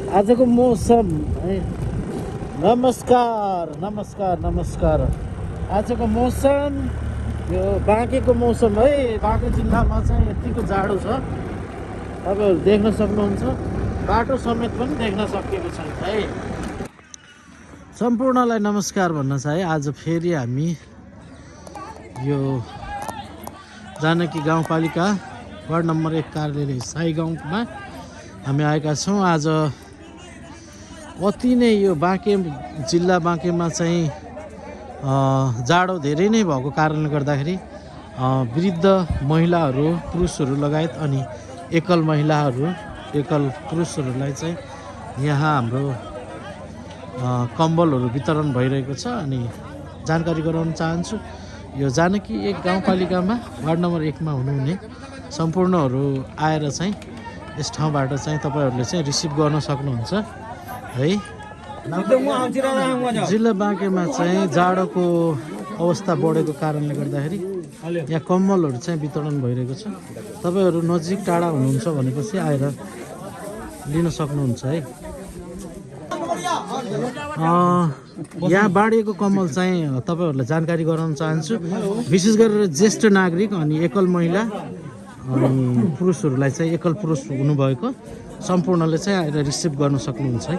आजको मौसम है। नमस्कार नमस्कार नमस्कार। आजको मौसम यो बाँकेको मौसम है। बाँके जिल्लामा चाहिँ यतिको जाडो छ, तपाईँहरू देख्न सक्नुहुन्छ। बाटो समेत पनि देख्न सकिएको छैन है। सम्पूर्णलाई नमस्कार भन्न चाहे। आज फेरि हामी यो जानकी गाउँपालिका वार्ड नम्बर 1 कार्यालय साई गाउँमा हामी आएका छौँ। आज अति नै यो बाँके जिल्ला बाँकेमा चाहिँ जाडो धेरै नै भएको कारणले गर्दाखेरि वृद्ध महिलाहरू पुरुषहरू लगायत अनि एकल महिलाहरू एकल पुरुषहरूलाई चाहिँ यहाँ हाम्रो कम्बलहरू वितरण भइरहेको छ। अनि जानकारी गराउन चाहन्छु, यो जानकी 1 गाउँपालिकामा वार्ड नम्बर 1 मा हुनुहुने सम्पूर्णहरू आएर चाहिँ यस ठाउँबाट चाहिँ तपाईँहरूले चाहिँ रिसिभ गर्न सक्नुहुन्छ है। जिल्ला बाँकेमा चाहिँ जाडोको अवस्था बढेको कारणले गर्दाखेरि यहाँ कम्बलहरू चाहिँ वितरण भइरहेको छ। तपाईँहरू नजिक टाढा हुनुहुन्छ भनेपछि आएर लिन सक्नुहुन्छ है। यहाँ बाँडिएको कम्बल चाहिँ तपाईँहरूलाई जानकारी गराउन चाहन्छु। विशेष गरेर ज्येष्ठ नागरिक अनि एकल महिला अनि पुरुषहरूलाई चाहिँ एकल पुरुष हुनुभएको सम्पूर्णले चाहिँ आएर रिसिभ गर्न सक्नुहुन्छ है।